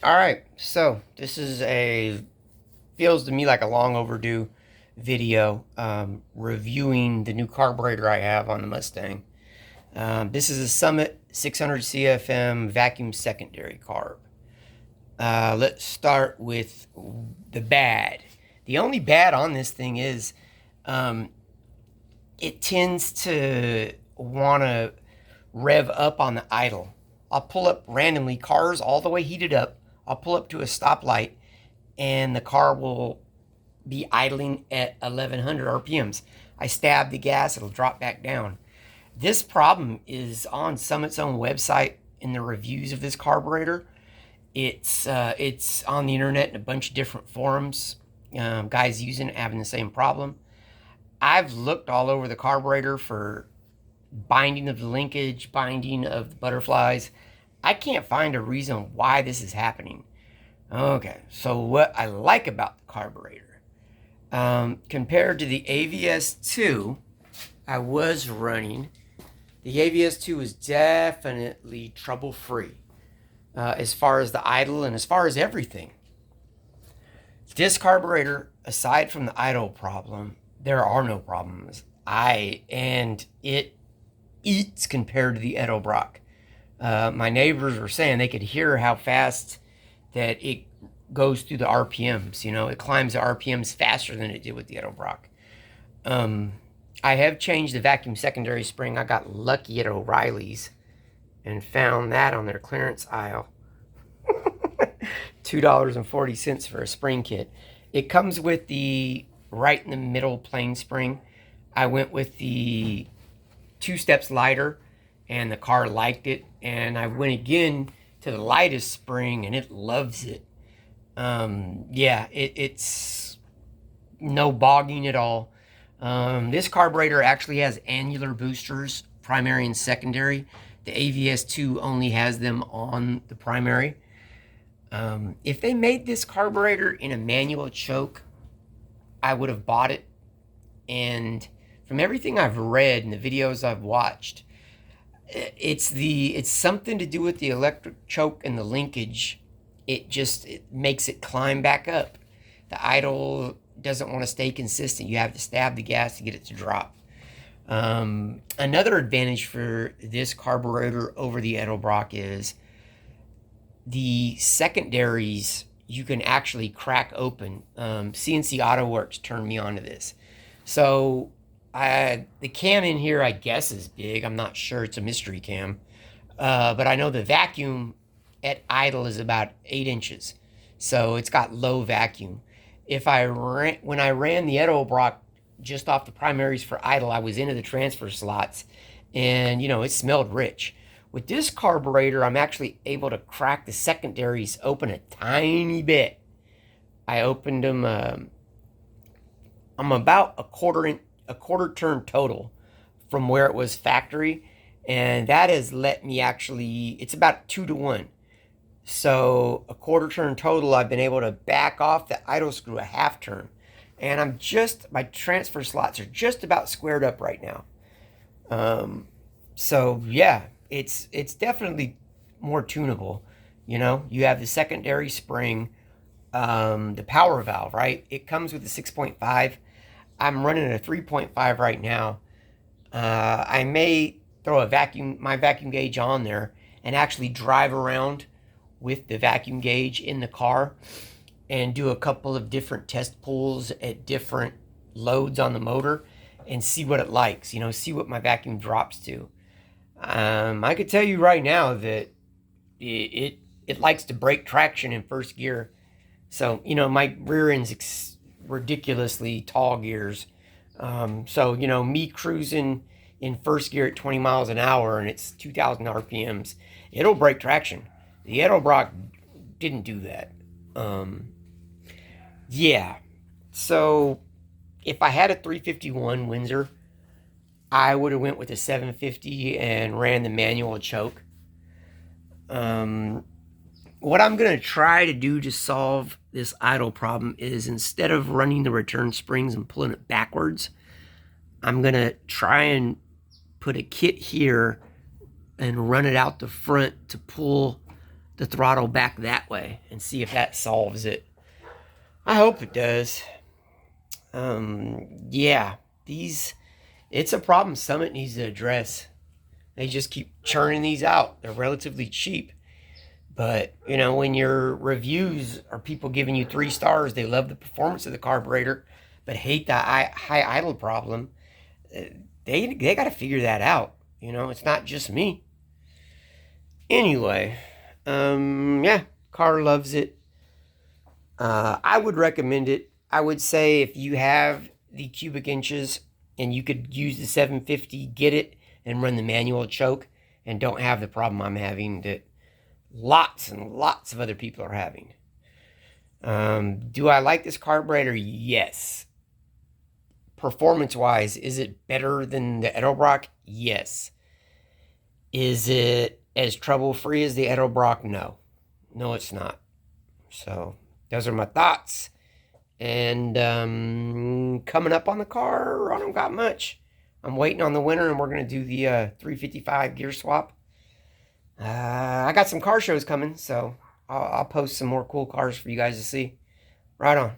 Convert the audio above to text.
Alright, so this is feels to me like a long overdue video reviewing the new carburetor I have on the Mustang. This is a Summit 600 CFM vacuum secondary carb. Let's start with the bad. The only bad on this thing is it tends to want to rev up on the idle. I'll pull up randomly, cars all the way heated up. I'll pull up to a stoplight and the car will be idling at 1100 RPMs. I stab the gas, it'll drop back down. This problem is on Summit's own website in the reviews of this carburetor. It's on the internet in a bunch of different forums. Guys using it having the same problem. I've looked all over the carburetor for binding of the linkage, binding of the butterflies. I can't find a reason why this is happening. Okay, so what I like about the carburetor, compared to the AVS2 I was running, the AVS2 is definitely trouble-free as far as the idle and as far as everything. This carburetor, aside from the idle problem, there are no problems. And it eats compared to the Edelbrock. My neighbors were saying they could hear how fast that it goes through the RPMs. You know, it climbs the RPMs faster than it did with the Edelbrock. I have changed the vacuum secondary spring. I got lucky at O'Reilly's and found that on their clearance aisle. $2.40 for a spring kit. It comes with the right in the middle plain spring. I went with the 2 steps lighter and the car liked it, and I went again to the lightest spring and it loves it. It's no bogging at all. This carburetor actually has annular boosters, primary and secondary. The AVS2 only has them on the primary. If they made this carburetor in a manual choke, I would have bought it. And from everything I've read and the videos I've watched, it's something to do with the electric choke and the linkage. It makes it climb back up. The idle doesn't want to stay consistent. You have to stab the gas to get it to drop. Another advantage for this carburetor over the Edelbrock is the secondaries you can actually crack open. CNC Auto Works turned me on to this. So the cam in here, I guess, is big. I'm not sure. It's a mystery cam. But I know the vacuum at idle is about 8 inches. So it's got low vacuum. When I ran the Edelbrock just off the primaries for idle, I was into the transfer slots. And, you know, it smelled rich. With this carburetor, I'm actually able to crack the secondaries open a tiny bit. I opened them, I'm about a quarter turn total from where it was factory, and that has let me it's about 2 to 1. So a quarter turn total, I've been able to back off the idle screw a half turn, and my transfer slots are just about squared up right now. So yeah, it's definitely more tunable. You know, you have the secondary spring, the power valve, right? It comes with a 6.5. I'm running a 3.5 right now. I may throw my vacuum gauge on there and actually drive around with the vacuum gauge in the car and do a couple of different test pulls at different loads on the motor and see what it likes, you know, see what my vacuum drops to. I could tell you right now that it likes to break traction in first gear. So, you know, my rear end's ridiculously tall gears. So, you know, me cruising in first gear at 20 miles an hour and it's 2,000 RPMs, it'll break traction. The Edelbrock didn't do that. Yeah. So, if I had a 351 Windsor, I would have went with a 750 and ran the manual choke. What I'm going to try to do to solve this idle problem is, instead of running the return springs and pulling it backwards, I'm going to try and put a kit here and run it out the front to pull the throttle back that way and see if that solves it. I hope it does. Yeah, it's a problem Summit needs to address. They just keep churning these out. They're relatively cheap. But, you know, when your reviews are people giving you 3 stars, they love the performance of the carburetor, but hate the high idle problem, they got to figure that out. You know, it's not just me. Anyway, yeah, car loves it. I would recommend it. I would say if you have the cubic inches and you could use the 750, get it and run the manual choke and don't have the problem I'm having that lots and lots of other people are having. Do I like this carburetor? Yes. Performance-wise, is it better than the Edelbrock? Yes. Is it as trouble-free as the Edelbrock? No. No, it's not. So, those are my thoughts. And coming up on the car, I don't got much. I'm waiting on the winter, and we're going to do the 355 gear swap. I got some car shows coming, so I'll post some more cool cars for you guys to see. Right on.